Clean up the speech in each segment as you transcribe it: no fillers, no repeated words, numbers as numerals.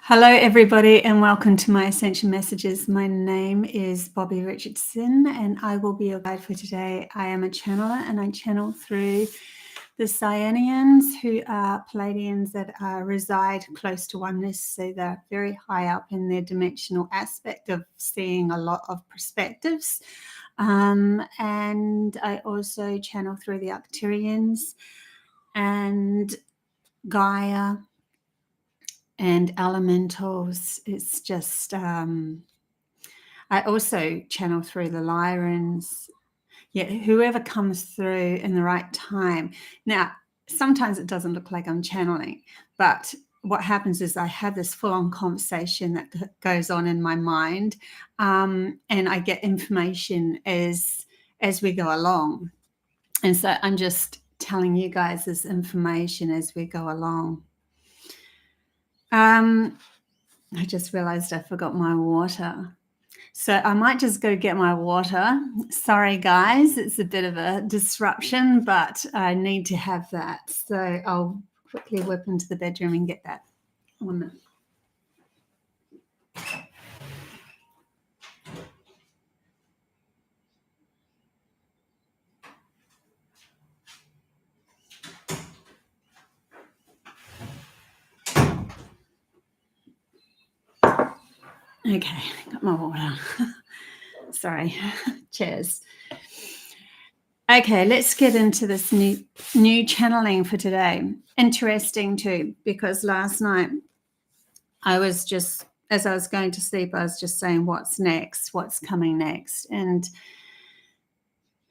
Hello, everybody, and welcome to my Ascension Messages. My name is Bobbie Richardson, and I will be your guide for today. I am a channeler, and I channel through the CYANIANs, who are Pleiadians that reside close to Oneness. So they're very high up in their dimensional aspect of seeing a lot of perspectives. And I also channel through the Acrturians and Gaia and elementals. It's just I also channel through the Lyrians. Yeah, whoever comes through in the right time. Now, sometimes it doesn't look like I'm channeling, but what happens is I have this full-on conversation that goes on in my mind, and I get information as we go along. And so I'm just telling you guys this information as we go along. I just realized I forgot my water. So I might just go get my water. Sorry, guys, it's a bit of a disruption, but I need to have that. So I'll quickly whip into the bedroom and get that. 1 minute. Okay, got my water. Sorry, cheers. Okay, let's get into this new channeling for today. Interesting too, because last night I was just, as I was going to sleep, I was just saying, what's next? What's coming next? And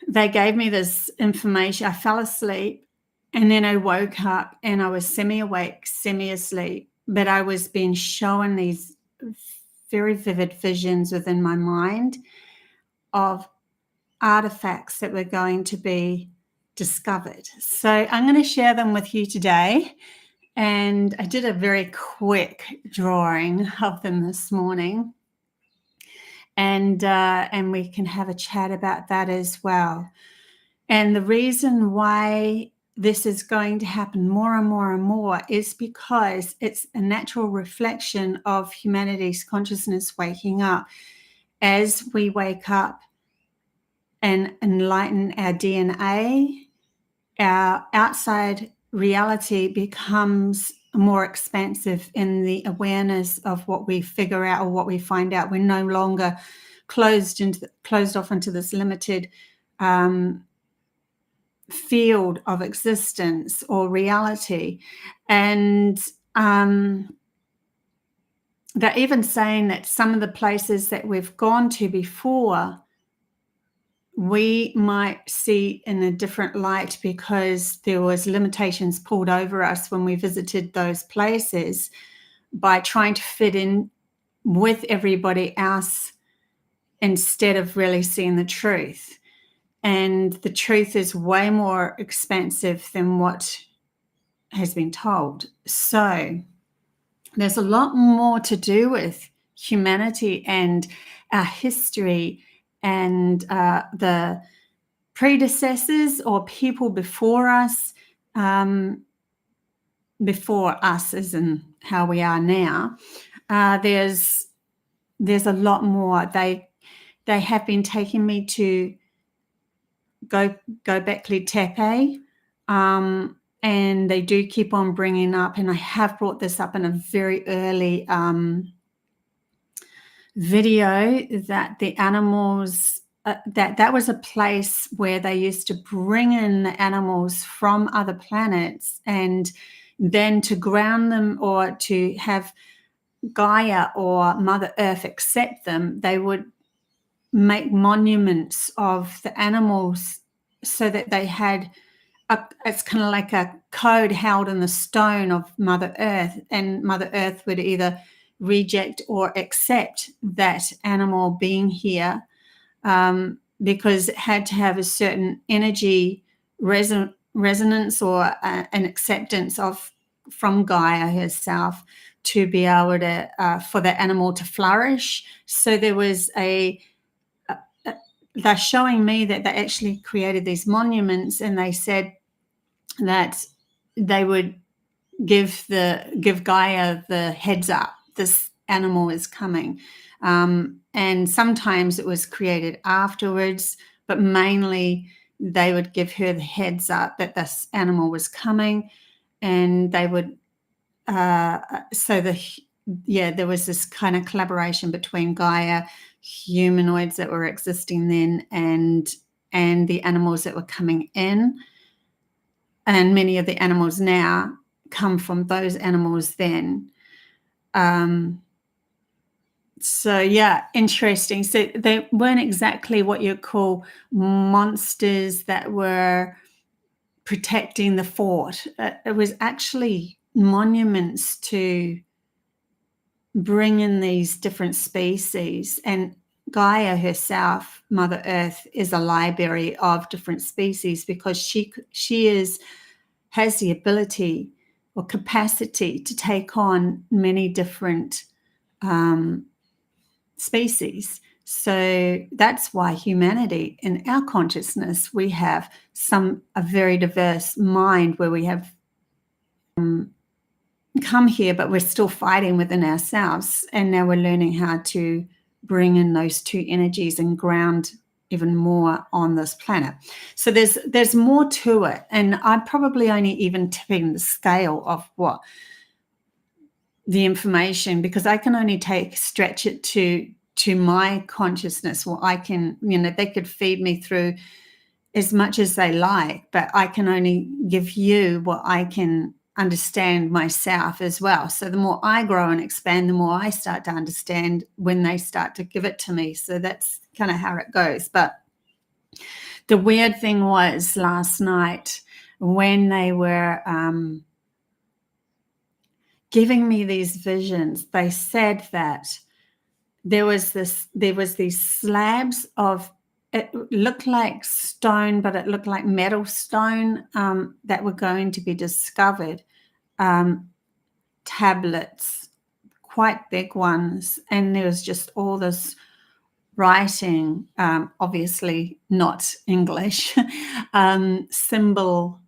they gave me this information. I fell asleep and then I woke up and I was semi-awake, semi-asleep, but I was being shown these very vivid visions within my mind of artifacts that were going to be discovered. So I'm going to share them with you today. And I did a very quick drawing of them this morning. And we can have a chat about that as well. And the reason why this is going to happen more and more and more is because it's a natural reflection of humanity's consciousness waking up. As we wake up and enlighten our DNA, our outside reality becomes more expansive in the awareness of what we figure out or what we find out. We're no longer closed off into this limited field of existence or reality. And they're even saying that some of the places that we've gone to before, we might see in a different light because there was limitations pulled over us when we visited those places by trying to fit in with everybody else instead of really seeing the truth. And the truth is way more expansive than what has been told. So there's a lot more to do with humanity and our history and the predecessors or people before us as in how we are now. There's a lot more. They have been taking me to Göbekli Tepe, and they do keep on bringing up, and I have brought this up in a very early video, that the animals, that was a place where they used to bring in the animals from other planets, and then to ground them or to have Gaia or Mother Earth accept them, they would make monuments of the animals so that they had it's kind of like a code held in the stone of Mother Earth, and Mother Earth would either reject or accept that animal being here, because it had to have a certain energy resonance or an acceptance from Gaia herself to be able to for the animal to flourish. So there was they're showing me that they actually created these monuments, and they said that they would give Gaia the heads up this animal is coming. And sometimes it was created afterwards, but mainly they would give her the heads up that this animal was coming, and they would there was this kind of collaboration between Gaia, humanoids that were existing then, and the animals that were coming in. And many of the animals now come from those animals then. So yeah, interesting. So they weren't exactly what you call monsters that were protecting the fort. It was actually monuments to bring in these different species. And Gaia herself, Mother Earth, is a library of different species, because she has the ability or capacity to take on many different species. So that's why humanity, in our consciousness, we have a very diverse mind, where we have come here, but we're still fighting within ourselves. And now we're learning how to bring in those two energies and ground even more on this planet. So there's more to it. And I'm probably only even tipping the scale of what the information, because I can only stretch it to my consciousness. Well, I can, they could feed me through as much as they like, but I can only give you what I can understand myself as well. So the more I grow and expand, the more I start to understand when they start to give it to me. So that's kind of how it goes. But the weird thing was last night, when they were giving me these visions, they said that there was these slabs of, it looked like stone, but it looked like metal stone, that were going to be discovered. Tablets, quite big ones, and there was just all this writing, obviously not English, symbol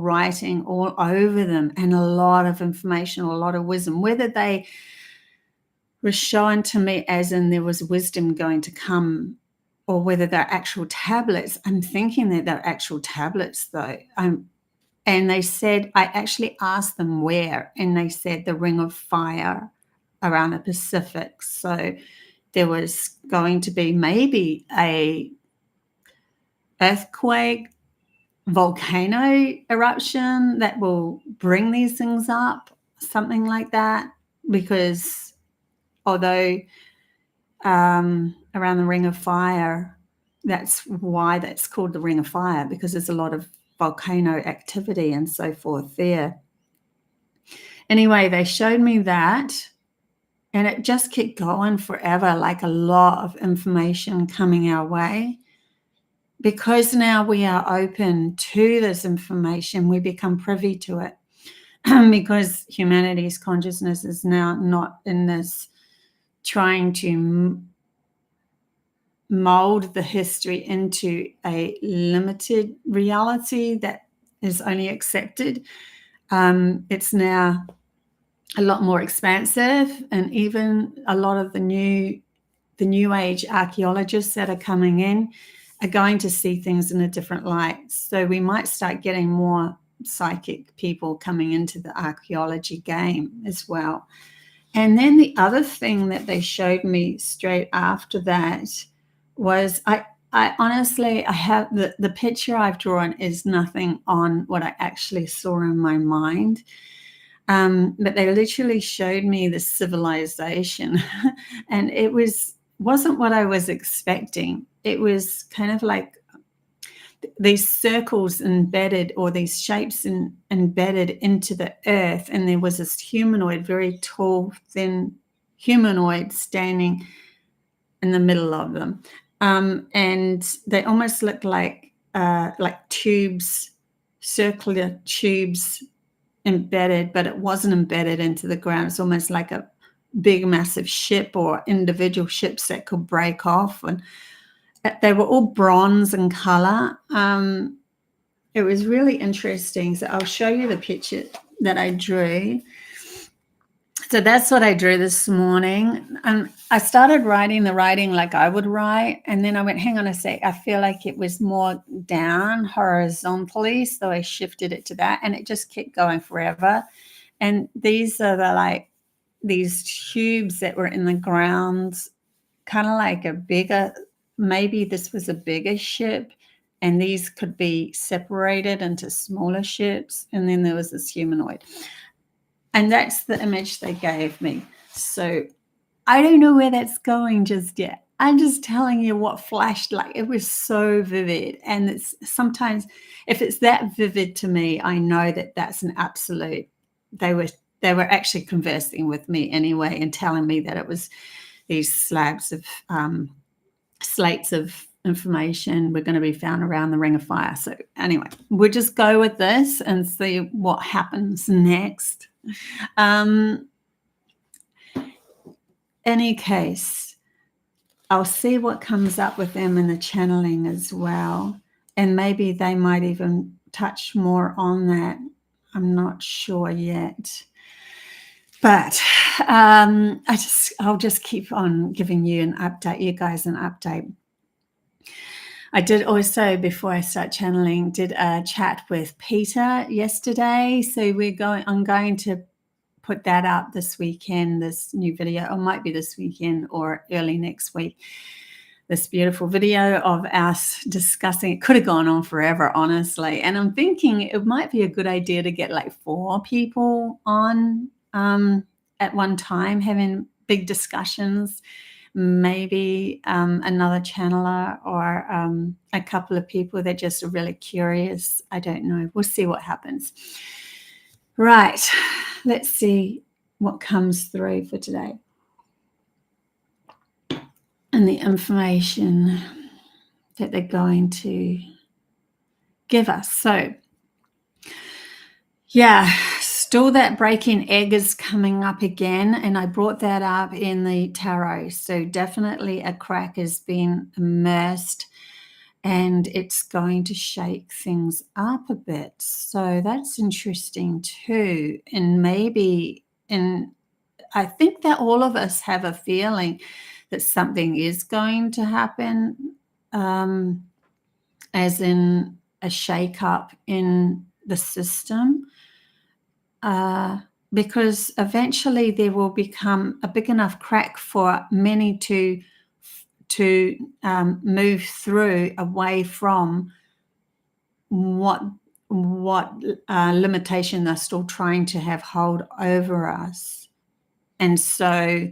writing all over them, and a lot of information, a lot of wisdom. Whether they were shown to me as in there was wisdom going to come, or whether they're actual tablets, I'm thinking that they're actual tablets though. And they said, I actually asked them where, and they said the Ring of Fire around the Pacific. So there was going to be maybe a earthquake, volcano eruption that will bring these things up, something like that. Because although around the Ring of Fire, that's why that's called the Ring of Fire, because there's a lot of volcano activity and so forth there. Anyway, they showed me that, and it just kept going forever, like a lot of information coming our way. Because now we are open to this information, we become privy to it. Because humanity's consciousness is now not in this trying to mold the history into a limited reality that is only accepted. It's now a lot more expansive, and even a lot of the new age archaeologists that are coming in are going to see things in a different light. So we might start getting more psychic people coming into the archaeology game as well. And then the other thing that they showed me straight after that was, I honestly, I have the picture I've drawn is nothing on what I actually saw in my mind. But they literally showed me the civilization and it wasn't what I was expecting. It was kind of like these circles embedded, or these shapes embedded into the earth. And there was this humanoid, very tall, thin humanoid standing in the middle of them. And they almost looked like tubes, circular tubes embedded, but it wasn't embedded into the ground. It's almost like a big, massive ship, or individual ships that could break off. And they were all bronze in color. It was really interesting. So I'll show you the picture that I drew. So that's what I drew this morning. And I started writing the writing like I would write. And then I went, hang on a sec. I feel like it was more down horizontally. So I shifted it to that and it just kept going forever. And these are these tubes that were in the ground, kind of like a bigger, maybe this was a bigger ship. And these could be separated into smaller ships. And then there was this humanoid. And that's the image they gave me. So I don't know where that's going just yet. I'm just telling you what flashed. Like, it was so vivid. And it's sometimes, if it's that vivid to me, I know that that's an absolute. They were actually conversing with me anyway and telling me that it was these slabs of slates of information were going to be found around the Ring of Fire. So anyway, we'll just go with this and see what happens next. Any case, I'll see what comes up with them in the channeling as well. And maybe they might even touch more on that. I'm not sure yet. But I'll just keep on giving you an update, you guys an update. I did also, before I start channeling, did a chat with Peter yesterday. So I'm going to put that up this weekend, this new video, or might be this weekend or early next week. This beautiful video of us discussing. It could have gone on forever, honestly. And I'm thinking it might be a good idea to get like 4 people on at one time, having big discussions. Maybe another channeler or a couple of people that just are really curious. I don't know. We'll see what happens. Right. Let's see what comes through for today. And the information that they're going to give us. So, yeah, still that breaking egg is coming up again. And I brought that up in the tarot. So definitely a crack has been immersed and it's going to shake things up a bit. So that's interesting too. And maybe, I think that all of us have a feeling that something is going to happen, as in a shake-up in the system, because eventually there will become a big enough crack for many to move through away from what limitation they're still trying to have hold over us. And so,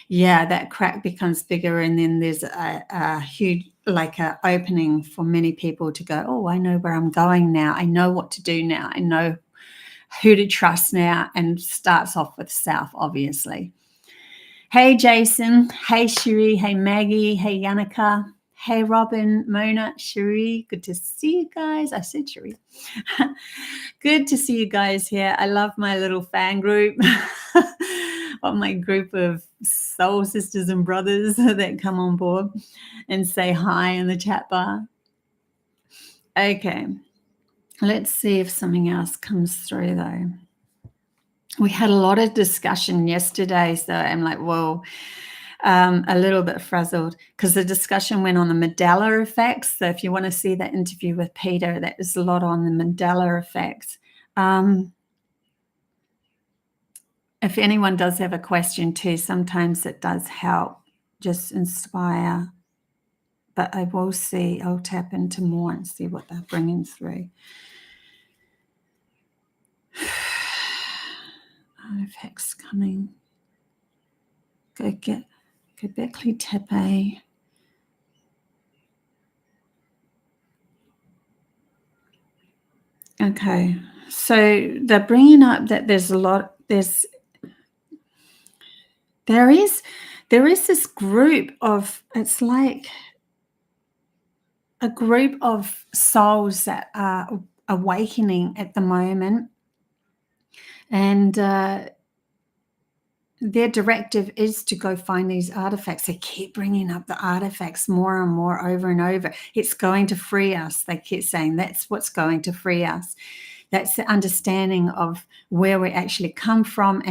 yeah, that crack becomes bigger, and then there's a huge, like a opening for many people to go, oh, I know where I'm going now. I know what to do now. I know who to trust now, and starts off with South, obviously. Hey, Jason. Hey, Cherie. Hey, Maggie. Hey, Yannicka. Hey, Robin, Mona, Cherie. Good to see you guys. I said Cherie. Good to see you guys here. I love my little fan group. My group of soul sisters and brothers that come on board and say hi in the chat bar. Okay. Let's see if something else comes through, though. We had a lot of discussion yesterday, so I'm like, whoa, a little bit frazzled because the discussion went on the Mandela effects. So if you want to see that interview with Peter, that is a lot on the Mandela effects. If anyone does have a question too, sometimes it does help just inspire. But I will see, I'll tap into more and see what they're bringing through. Artifacts coming. Göbekli Tepe. Okay, so they're bringing up that there is this group of, it's like a group of souls that are awakening at the moment, and their directive is to go find these artifacts. They keep bringing up the artifacts more and more over and over. It's going to free us. They keep saying that's what's going to free us. That's the understanding of where we actually come from.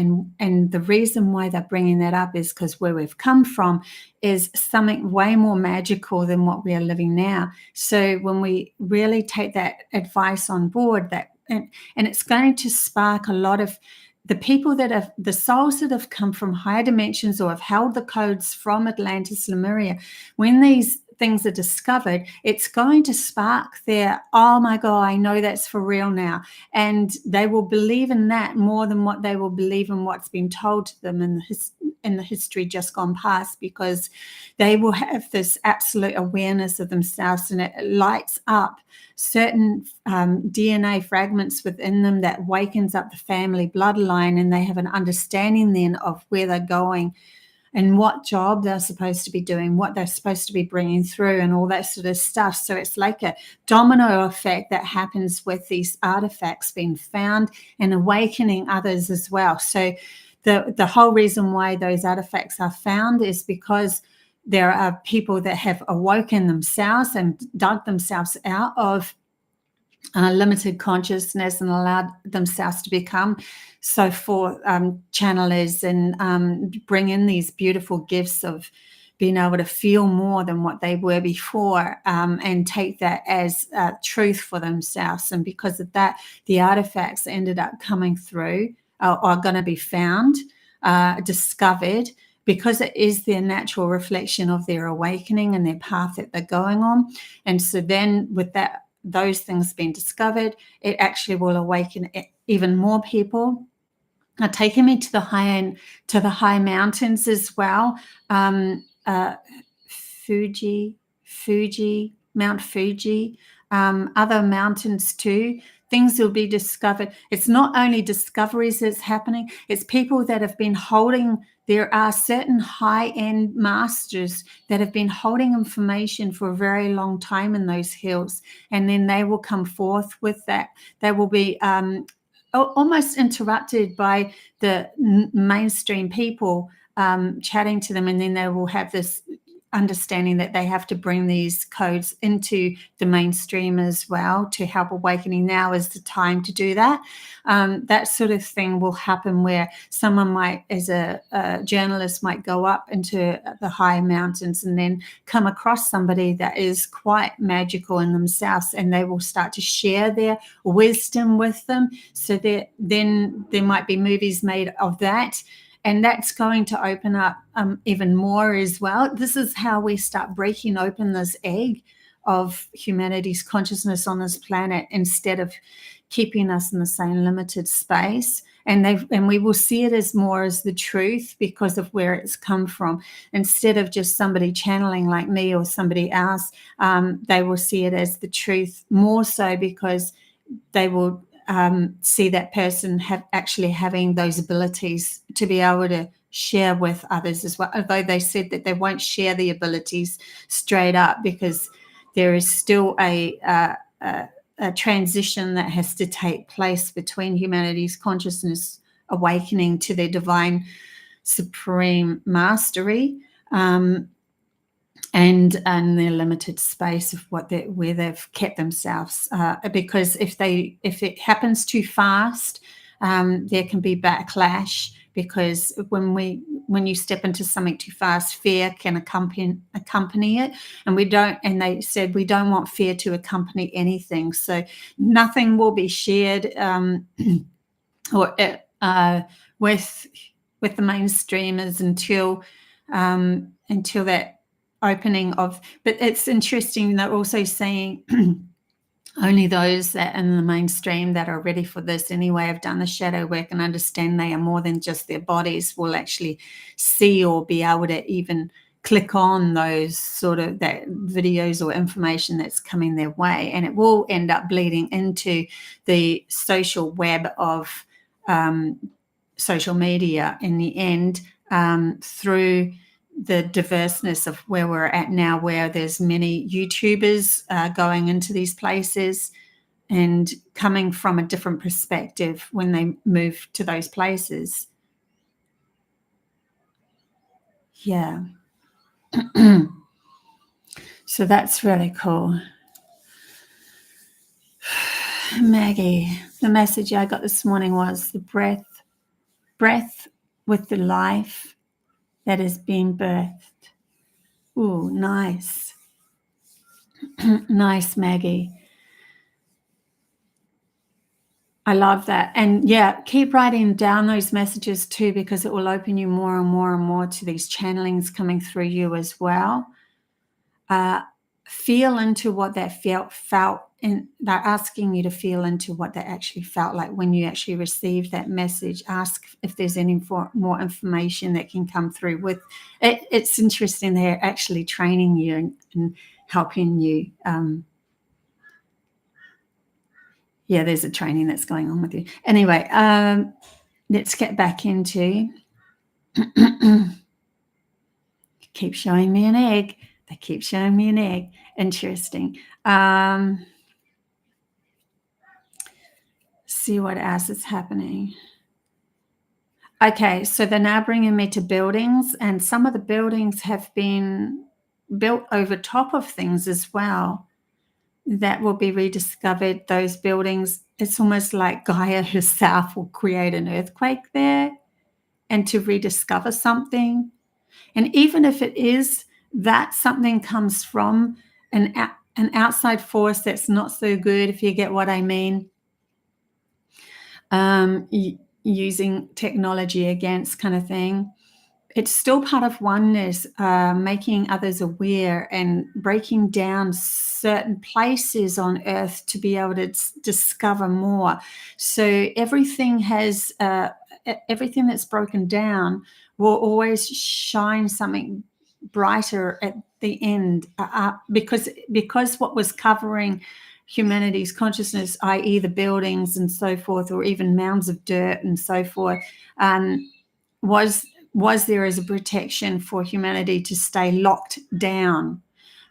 And the reason why they're bringing that up is because where we've come from is something way more magical than what we are living now. So when we really take that advice on board, and it's going to spark a lot of the people that have the souls that have come from higher dimensions or have held the codes from Atlantis, Lemuria. When these things are discovered, it's going to spark their, oh my God, I know that's for real now. And they will believe in that more than what they will believe in what's been told to them in the history just gone past, because they will have this absolute awareness of themselves, and it lights up certain DNA fragments within them that wakens up the family bloodline, and they have an understanding then of where they're going and what job they're supposed to be doing, what they're supposed to be bringing through, and all that sort of stuff. So it's like a domino effect that happens with these artifacts being found and awakening others as well. So the whole reason why those artifacts are found is because there are people that have awoken themselves and dug themselves out of limited consciousness and allowed themselves to become so for channelers and bring in these beautiful gifts of being able to feel more than what they were before, and take that as truth for themselves. And because of that, the artifacts that ended up coming through are going to be found, discovered, because it is their natural reflection of their awakening and their path that they're going on. And so then with that, those things being discovered, it actually will awaken even more people. Taking me to the high end, to the high mountains as well. Mount Fuji, other mountains too. Things will be discovered. It's not only discoveries that's happening, it's people that have been holding. There are certain high-end masters that have been holding information for a very long time in those hills, and then they will come forth with that. They will be almost interrupted by the mainstream people chatting to them, and then they will have this understanding that they have to bring these codes into the mainstream as well to help awakening. Now is the time to do that. That sort of thing will happen where someone might, as a journalist, might go up into the high mountains and then come across somebody that is quite magical in themselves, and they will start to share their wisdom with them. So then there might be movies made of that. And that's going to open up even more as well. This is how we start breaking open this egg of humanity's consciousness on this planet, instead of keeping us in the same limited space. And we will see it as more as the truth because of where it's come from. Instead of just somebody channeling like me or somebody else, they will see it as the truth more so, because they will see that person actually having those abilities to be able to share with others as well. Although they said that they won't share the abilities straight up, because there is still a transition that has to take place between humanity's consciousness awakening to their divine supreme mastery, and their limited space of where they've kept themselves, because if it happens too fast, there can be backlash, because when you step into something too fast, fear can accompany it, and they said we don't want fear to accompany anything, so nothing will be shared or with the mainstreamers until that opening of. But it's interesting, they're also saying only those that in the mainstream that are ready for this anyway, have done the shadow work and understand they are more than just their bodies, will actually see or be able to even click on those sort of that videos or information that's coming their way, and it will end up bleeding into the social web of social media in the end, through the diverseness of where we're at now, where there's many YouTubers going into these places and coming from a different perspective when they move to those places. Yeah. So that's really cool. Maggie, the message I got this morning was the breath with the life that is being birthed. Ooh, nice. Nice, Maggie. I love that. And yeah, keep writing down those messages too, because it will open you more and more and more to these channelings coming through you as well. Feel into what that felt, and they're asking you to feel into what that actually felt like when you actually received that message. Ask if there's any more information that can come through with it. It's interesting, they're actually training you and helping you. Yeah, there's a training that's going on with you. Anyway, let's get back into keep showing me an egg. They keep showing me an egg. Interesting. See what else is happening. Okay, so they're now bringing me to buildings, and some of the buildings have been built over top of things as well that will be rediscovered. Those buildings, it's almost like Gaia herself will create an earthquake there and to rediscover something. And even if it is that something comes from an outside force that's not so good, if you get what I mean, using technology against kind of thing, it's still part of oneness, making others aware and breaking down certain places on earth to be able to discover more. So everything has everything that's broken down will always shine something brighter at the end, because what was covering humanity's consciousness, i.e. the buildings and so forth, or even mounds of dirt and so forth, was there as a protection for humanity to stay locked down,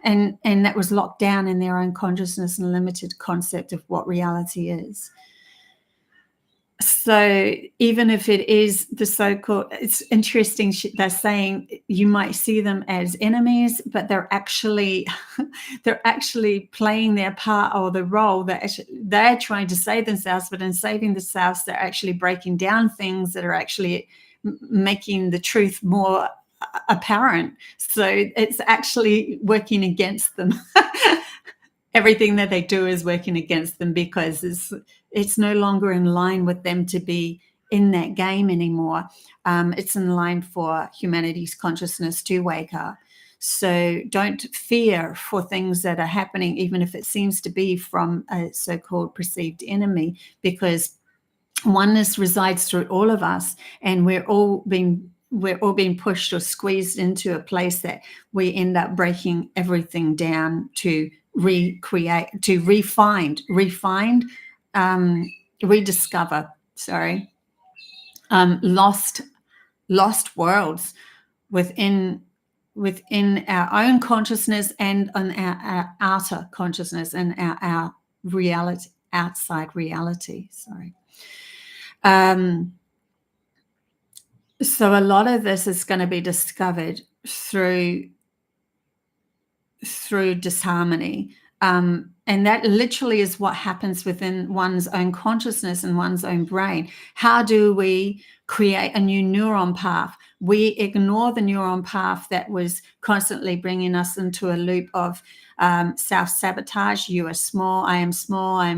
and that was locked down in their own consciousness and limited concept of what reality is. So even if it is the so-called, it's interesting, they're saying you might see them as enemies, but they're actually playing their part or the role that they're trying to save themselves, but in saving themselves, they're actually breaking down things that are actually making the truth more apparent. So it's actually working against them. Everything that they do is working against them, because it's no longer in line with them to be in that game anymore. It's in line for humanity's consciousness to wake up. So don't fear for things that are happening, even if it seems to be from a so-called perceived enemy, because oneness resides through all of us, and we're all being pushed or squeezed into a place that we end up breaking everything down to recreate, to rediscover, lost worlds within our own consciousness and on our outer consciousness and our reality, outside reality. So a lot of this is going to be discovered through disharmony. And that literally is what happens within one's own consciousness and one's own brain. How do we create a new neuron path? We ignore the neuron path that was constantly bringing us into a loop of self-sabotage. You are small, I am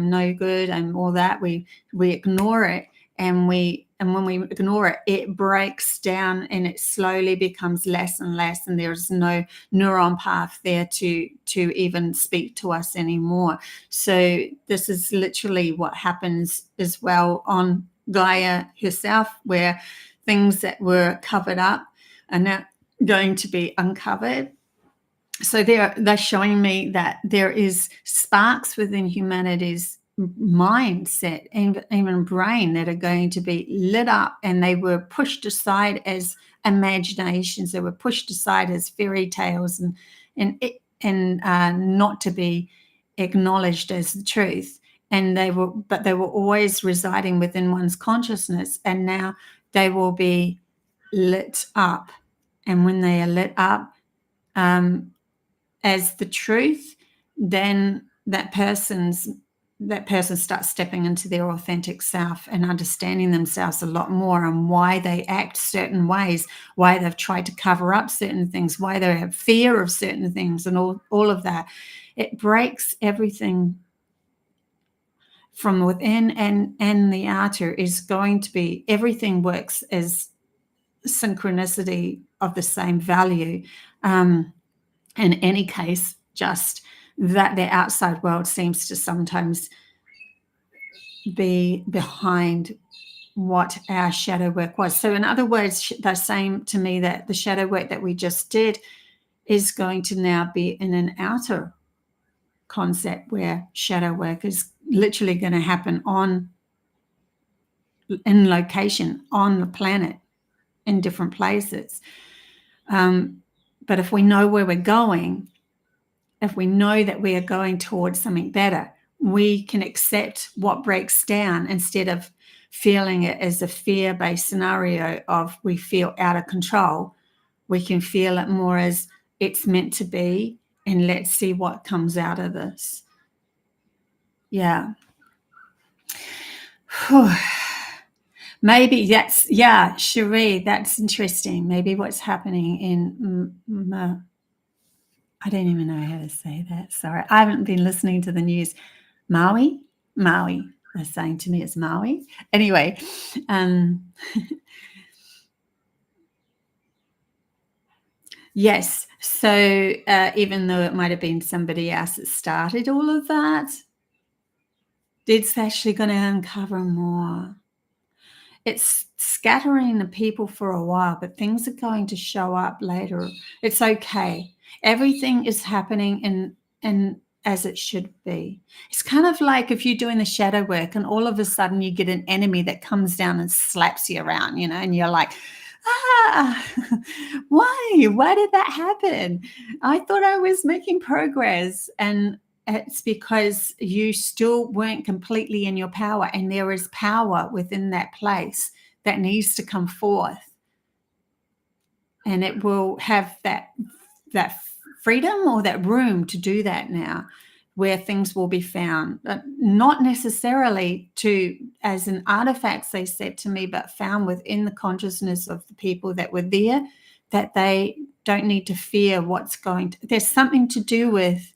no good, and all that. We ignore it, and when we ignore it, it breaks down and it slowly becomes less and less, and there's no neuron path there to even speak to us anymore. So this is literally what happens as well on Gaia herself, where things that were covered up are now going to be uncovered. So they're showing me that there is sparks within humanity's mindset and even brain that are going to be lit up, and they were pushed aside as imaginations. They were pushed aside as fairy tales and not to be acknowledged as the truth. And they were always residing within one's consciousness, and now they will be lit up. And when they are lit up as the truth, then that person's that person starts stepping into their authentic self and understanding themselves a lot more, and why they act certain ways, why they've tried to cover up certain things, why they have fear of certain things, and all of that. It breaks everything from within, and the outer is going to be, everything works as synchronicity of the same value. In any case, just that the outside world seems to sometimes be behind what our shadow work was. So in other words, they're saying to me that the shadow work that we just did is going to now be in an outer concept, where shadow work is literally going to happen in location on the planet, in different places. But if we know where we're going, if we know that we are going towards something better, we can accept what breaks down, instead of feeling it as a fear-based scenario of we feel out of control. We can feel it more as it's meant to be, and let's see what comes out of this. Yeah. Maybe that's, yeah, Cherie, that's interesting. Maybe what's happening in I don't even know how to say that. Sorry, I haven't been listening to the news. Maui. They're saying to me it's Maui. Anyway, yes. So even though it might have been somebody else that started all of that, it's actually going to uncover more. It's scattering the people for a while, but things are going to show up later. It's okay. Everything is happening in as it should be. It's kind of like if you're doing the shadow work and all of a sudden you get an enemy that comes down and slaps you around, and you're like, why did that happen? I thought I was making progress. And it's because you still weren't completely in your power, and there is power within that place that needs to come forth, and it will have that freedom or that room to do that now, where things will be found, not necessarily as an artifacts, they said to me, but found within the consciousness of the people that were there, that they don't need to fear what's going to. There's something to do with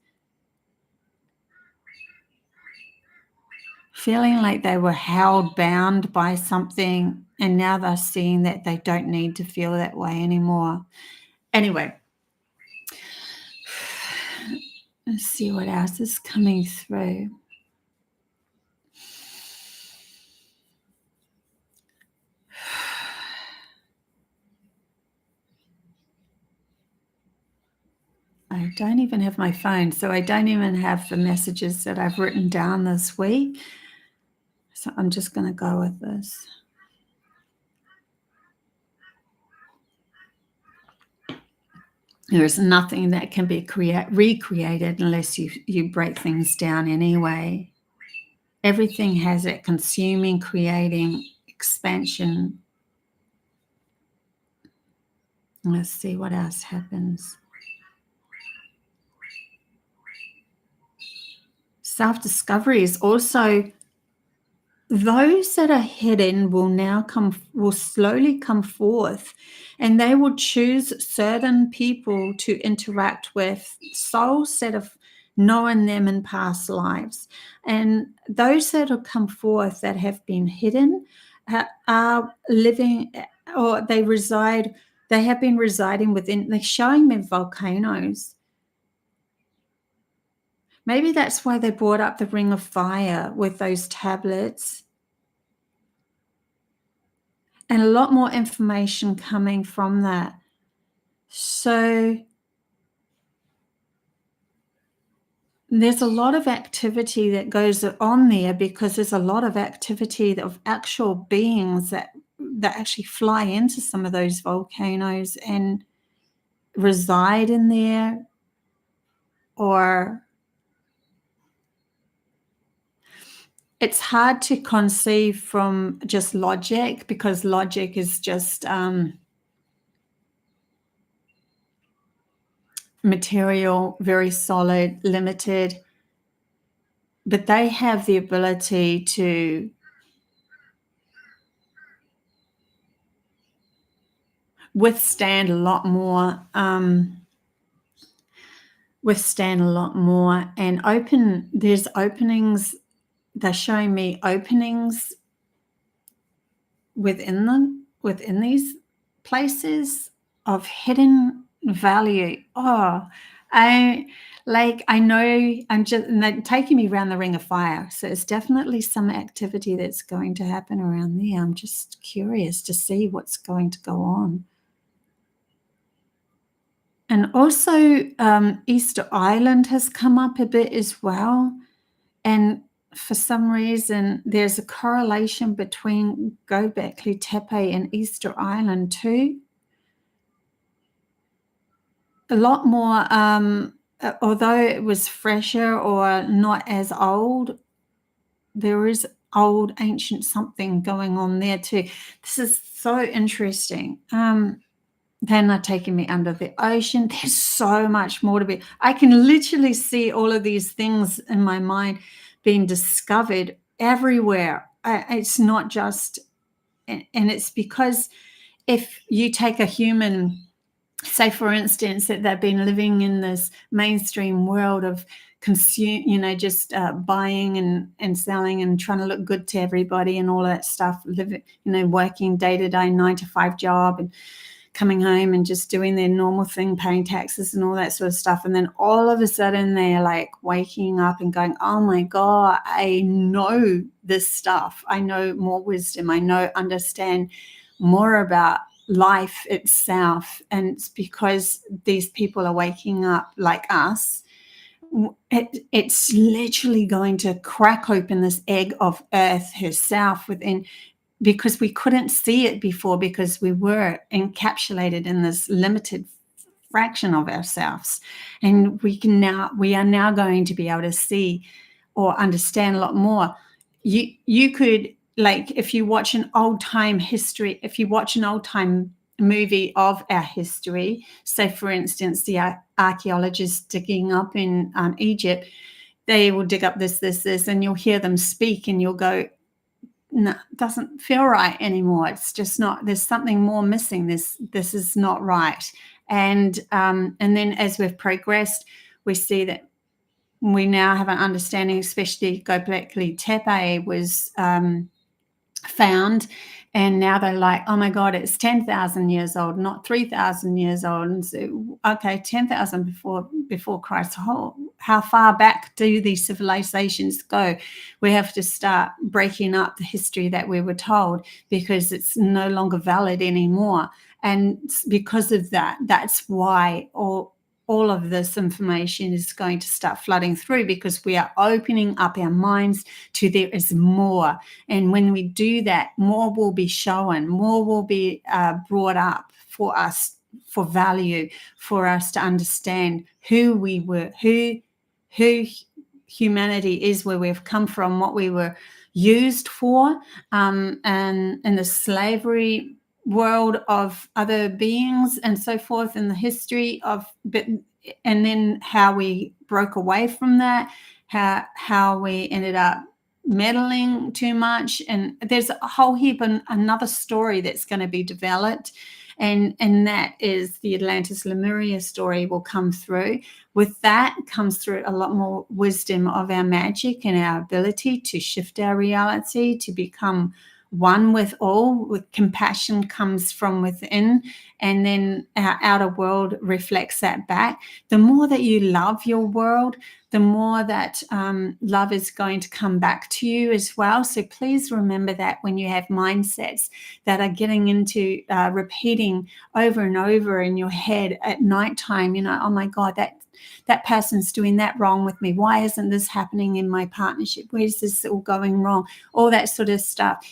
feeling like they were held bound by something, and now they're seeing that they don't need to feel that way anymore. Anyway, let's see what else is coming through. I don't even have my phone, so I don't even have the messages that I've written down this week. So I'm just going to go with this. There's nothing that can be recreated unless you break things down anyway. Everything has it: consuming, creating, expansion. Let's see what else happens. Self-discovery is also, those that are hidden will slowly come forth, and they will choose certain people to interact with, souls that have known them in past lives. And those that have come forth that have been hidden are living, or they have been residing within, they're showing me volcanoes. Maybe that's why they brought up the ring of fire with those tablets. And a lot more information coming from that. So there's a lot of activity that goes on there, because there's a lot of activity of actual beings that actually fly into some of those volcanoes and reside in there, or it's hard to conceive from just logic, because logic is just material, very solid, limited. but they have the ability to withstand a lot more, and there's openings. They're showing me openings within these places of hidden value. I know and they're taking me around the ring of fire. So it's definitely some activity that's going to happen around there. I'm just curious to see what's going to go on. And also Easter Island has come up a bit as well. And for some reason, there's a correlation between Göbekli Tepe and Easter Island too. A lot more, although it was fresher or not as old, there is old ancient something going on there too. This is so interesting. They're not taking me under the ocean. There's so much more to be. I can literally see all of these things in my mind being discovered everywhere. It's not just, and it's because if you take a human, say for instance, that they've been living in this mainstream world of just buying and selling and trying to look good to everybody and all that stuff, living, working day-to-day 9-to-5 job and coming home and just doing their normal thing, paying taxes and all that sort of stuff. And then all of a sudden they're like waking up and going, oh my God, I know this stuff. I know more wisdom. I understand more about life itself. And it's because these people are waking up like us. It's literally going to crack open this egg of Earth herself within, because we couldn't see it before because we were encapsulated in this limited fraction of ourselves. And we are now going to be able to see or understand a lot more. You could, like, if you watch an old time movie of our history, say for instance, the archaeologists digging up in Egypt, they will dig up this, and you'll hear them speak and you'll go, no, it doesn't feel right anymore. It's just not, there's something more missing. This is not right. And then as we've progressed, we see that we now have an understanding, especially Göbekli Tepe was found, and now they're like, oh my God, it's 10,000 years old, not 3,000 years old. And so, okay, 10,000 before Christ. How far back do these civilizations go? We have to start breaking up the history that we were told, because it's no longer valid anymore. And because of that, that's why all of this information is going to start flooding through, because we are opening up our minds to there is more. And when we do that, more will be shown, more will be brought up for us, for value, for us to understand who we were, who humanity is, where we've come from, what we were used for, and in the slavery world of other beings and so forth, in the history of, and then how we broke away from that, how we ended up meddling too much. And there's a whole heap and another story that's going to be developed, and that is the Atlantis Lemuria story will come through. With that comes through a lot more wisdom of our magic and our ability to shift our reality, to become one with all. With compassion comes from within, and then our outer world reflects that back. The more that you love your world, the more that love is going to come back to you as well. So please remember that when you have mindsets that are getting into repeating over and over in your head at nighttime, oh my God, that person's doing that wrong with me. Why isn't this happening in my partnership? Where's this all going wrong? All that sort of stuff.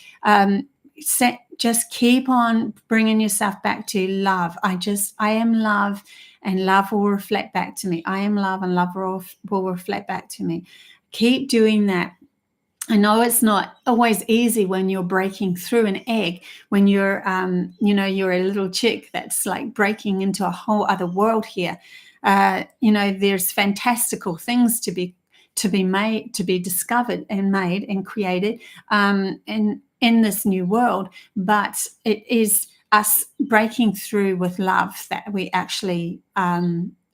Just keep on bringing yourself back to love. I am love, and love will reflect back to me. I am love, and love will reflect back to me. Keep doing that. I know it's not always easy when you're breaking through an egg, when you're, you're a little chick that's like breaking into a whole other world here. There's fantastical things to to be made, to be discovered and made and created in this new world. But it is us breaking through with love that we actually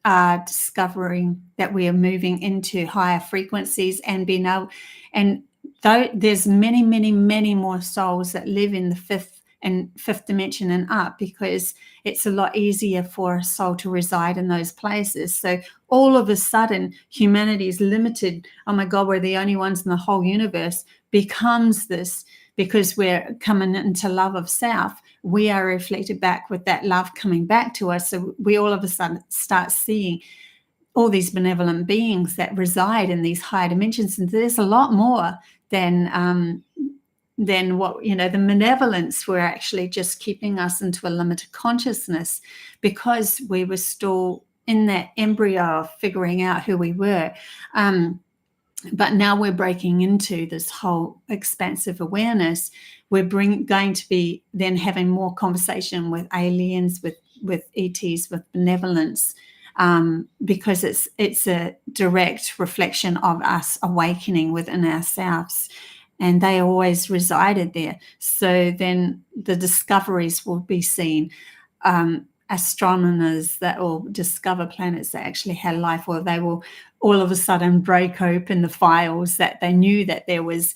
are discovering that we are moving into higher frequencies and being able, and though there's many more souls that live in the fifth dimension and up, because it's a lot easier for a soul to reside in those places. So all of a sudden humanity is limited, oh my God, we're the only ones in the whole universe, becomes this, because we're coming into love of self, we are reflected back with that love coming back to us. So we all of a sudden start seeing all these benevolent beings that reside in these higher dimensions. And there's a lot more than what, you know, the malevolence were actually just keeping us into a limited consciousness, because we were still in that embryo of figuring out who we were. But now we're breaking into this whole expansive awareness. We're going to be then having more conversation with aliens, with ETs, with benevolence, because it's a direct reflection of us awakening within ourselves. And they always resided there. So then the discoveries will be seen. Astronomers that will discover planets that actually had life, or they will all of a sudden break open the files that they knew that there was,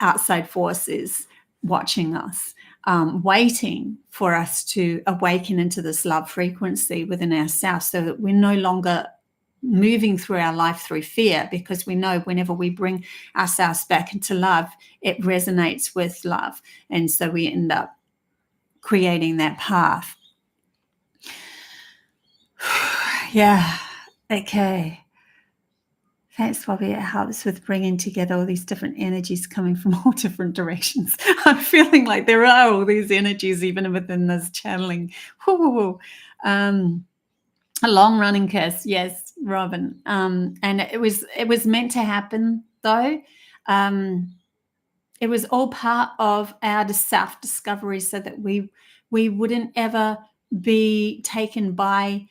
outside forces watching us, waiting for us to awaken into this love frequency within ourselves, so that we're no longer moving through our life through fear, because we know whenever we bring ourselves back into love, it resonates with love. And so we end up creating that path. Yeah. Okay. Thanks, Bobby. It helps with bringing together all these different energies coming from all different directions. I'm feeling like there are all these energies even within this channeling. A long-running curse, yes, Robin. And it was meant to happen, though. It was all part of our self-discovery, so that we wouldn't ever be taken by,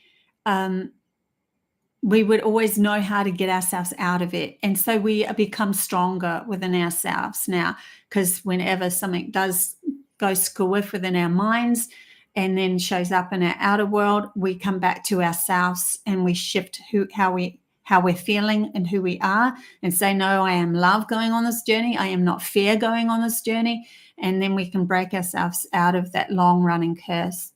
we would always know how to get ourselves out of it. And so we become stronger within ourselves now, because whenever something does go squiff within our minds and then shows up in our outer world, we come back to ourselves and we shift how we're feeling and who we are, and say, no, I am love going on this journey. I am not fear going on this journey. And then we can break ourselves out of that long-running curse.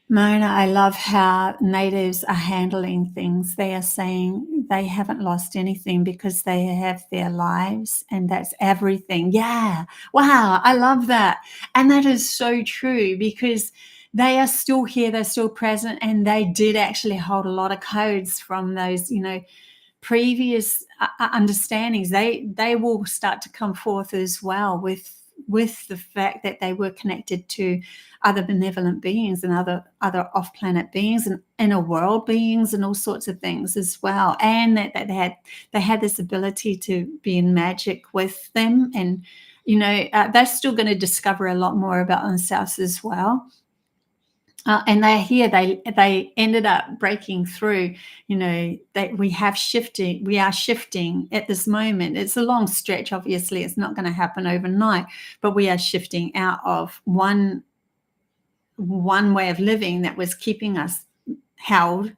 Mona, I love how natives are handling things. They are saying they haven't lost anything because they have their lives, and that's everything. Yeah. Wow. I love that. And that is so true, because they are still here. They're still present. And they did actually hold a lot of codes from those, previous understandings. They will start to come forth as well with the fact that they were connected to other benevolent beings and other off-planet beings and inner world beings and all sorts of things as well, and that they had this ability to be in magic with them. And they're still going to discover a lot more about themselves as well. And they're here. They ended up breaking through. We are shifting at this moment. It's a long stretch. Obviously, it's not going to happen overnight, but we are shifting out of one way of living that was keeping us held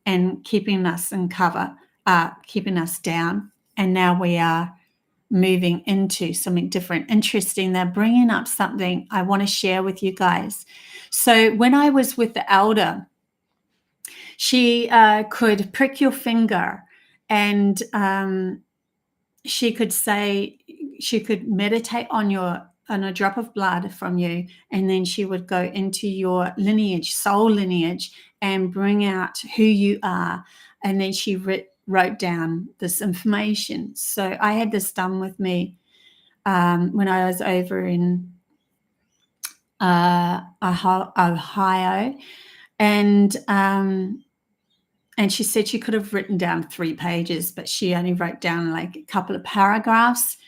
and keeping us in cover, keeping us down. And now we are moving into something different. Interesting. They're bringing up something I want to share with you guys. So when I was with the elder, she could prick your finger, and she could meditate on a drop of blood from you, and then she would go into your lineage, soul lineage, and bring out who you are. And then she wrote down this information. So I had this done with me when I was over in Ohio, and she said she could have written down 3 pages, but she only wrote down like a couple of paragraphs.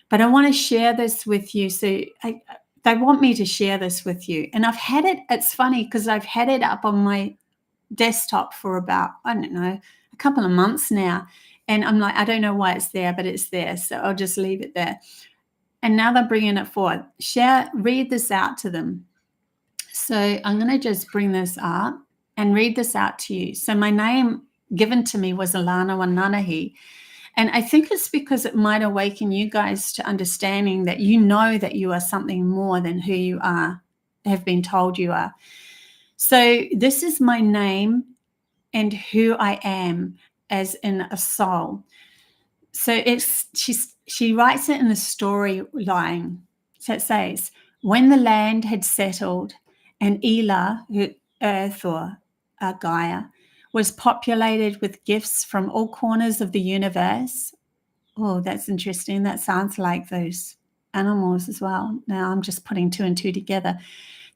But I want to share this with you. So they want me to share this with you, and I've had it. It's funny because I've had it up on my desktop for about, I don't know, a couple of months now. And I'm like, I don't know why it's there, but it's there. So I'll just leave it there. And now they're bringing it forward. Read this out to them. So I'm going to just bring this up and read this out to you. So my name given to me was Alana Wananahi. And I think it's because it might awaken you guys to understanding that you know that you are something more than who you are, have been told you are. So this is my name and who I am as in a soul. So she writes it in the storyline. So it says, when the land had settled and Ela, Earth or Gaia, was populated with gifts from all corners of the universe. Oh, that's interesting. That sounds like those animals as well. Now I'm just putting two and two together.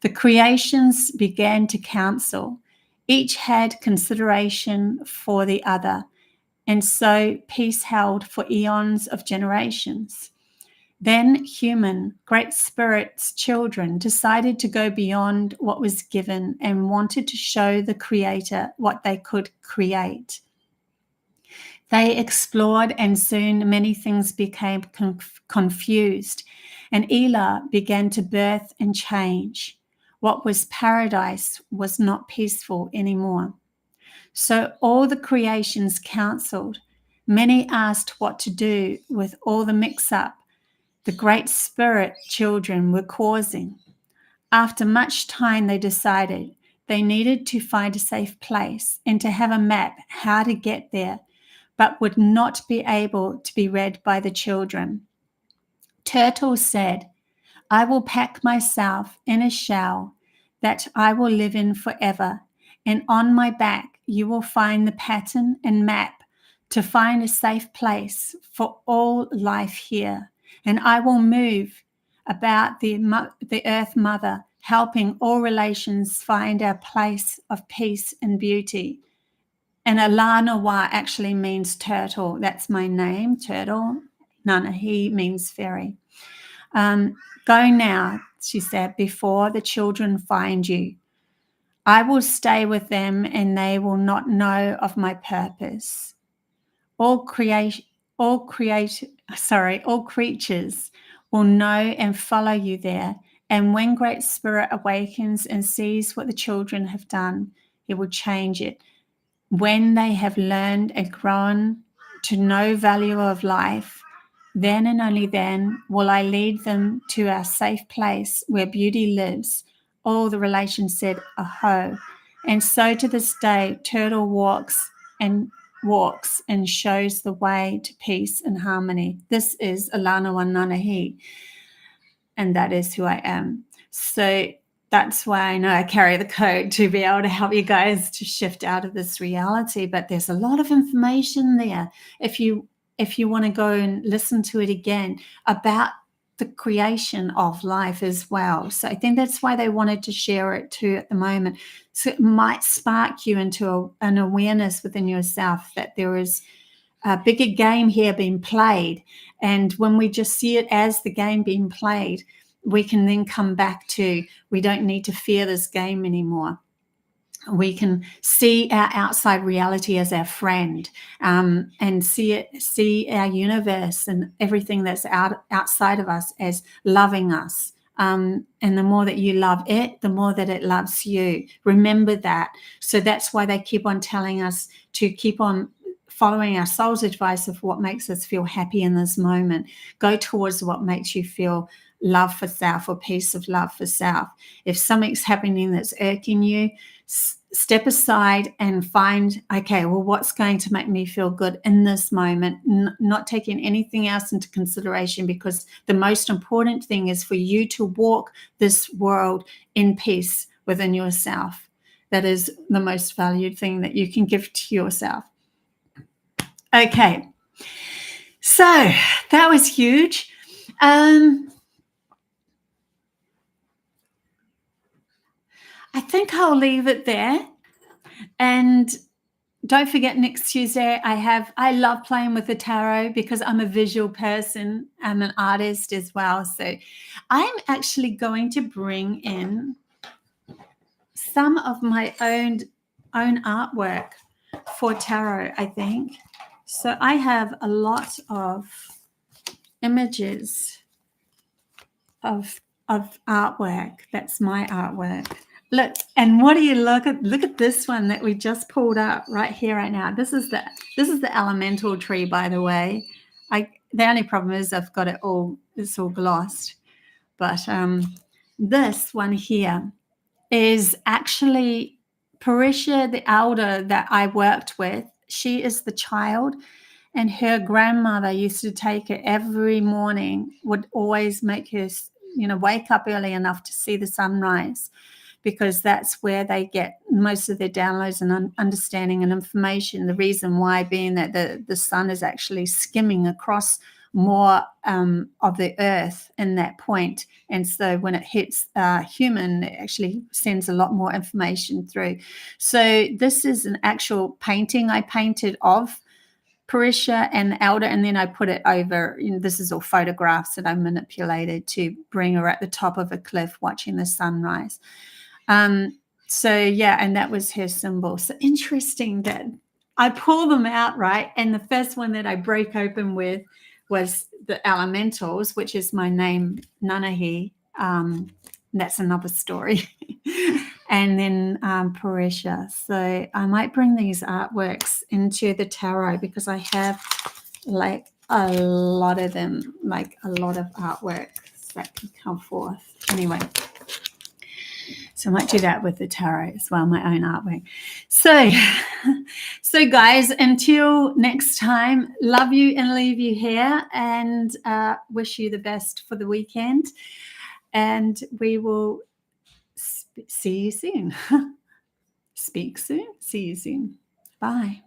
The creations began to counsel. Each had consideration for the other, and so peace held for eons of generations. Then human, great spirits, children decided to go beyond what was given and wanted to show the Creator what they could create. They explored, and soon many things became confused, and Ela began to birth and change. What was paradise was not peaceful anymore. So all the creations counseled. Many asked what to do with all the mix-up the great spirit children were causing. After much time, they decided they needed to find a safe place and to have a map how to get there, but would not be able to be read by the children. Turtle said, I will pack myself in a shell that I will live in forever, and on my back you will find the pattern and map to find a safe place for all life here. And I will move about the Earth Mother, helping all relations find our place of peace and beauty. And Alana Wa actually means turtle. That's my name, Turtle. Nanahi means fairy. Go now, she said, before the children find you. I will stay with them and they will not know of my purpose. All creatures will know and follow you there. And when Great Spirit awakens and sees what the children have done, he will change it. When they have learned and grown to know value of life, then and only then will I lead them to our safe place where beauty lives. All the relations said, aho. And so to this day, Turtle walks and shows the way to peace and harmony. This is Alana Wananahi, and that is who I am. So that's why I know I carry the code to be able to help you guys to shift out of this reality. But there's a lot of information there. If you want to go and listen to it again about the creation of life as well. So I think that's why they wanted to share it too at the moment. So it might spark you into an awareness within yourself that there is a bigger game here being played. And when we just see it as the game being played, we can then come back to, we don't need to fear this game anymore. We can see our outside reality as our friend, and see our universe and everything that's outside of us as loving us. And the more that you love it, the more that it loves you. Remember that. So that's why they keep on telling us to keep on following our soul's advice of what makes us feel happy in this moment. Go towards what makes you feel love for self or peace of love for self. If something's happening that's irking you, step aside and find, okay, well, what's going to make me feel good in this moment, not taking anything else into consideration, because the most important thing is for you to walk this world in peace within yourself. That is the most valued thing that you can give to yourself. Okay, so that was huge. I think I'll leave it there. And don't forget, next Tuesday, I love playing with the tarot because I'm a visual person. I'm an artist as well. So I'm actually going to bring in some of my own own artwork for tarot, I think. So I have a lot of images of artwork. That's my artwork. Look, and what do you look at? Look at this one that we just pulled up right here, right now. This is the elemental tree, by the way. The only problem is I've got it's all glossed. But this one here is actually Parisha, the elder that I worked with. She is the child, and her grandmother used to take her every morning, would always make her, wake up early enough to see the sunrise, because that's where they get most of their downloads and understanding and information. The reason why being that the sun is actually skimming across more of the earth in that point. And so when it hits human, it actually sends a lot more information through. So this is an actual painting I painted of Parisha and the elder, and then I put it over. This is all photographs that I manipulated to bring her at the top of a cliff watching the sunrise. So yeah, and that was her symbol. So interesting that I pull them out, right? And the first one that I break open with was the elementals, which is my name, Nanahi. That's another story. And then Parisha. So I might bring these artworks into the tarot, because I have like a lot of them, like a lot of artworks that can come forth. Anyway, so I might do that with the tarot as well, my own artwork. So guys, until next time, love you and leave you here, and wish you the best for the weekend. And we will see you soon. Speak soon. See you soon. Bye.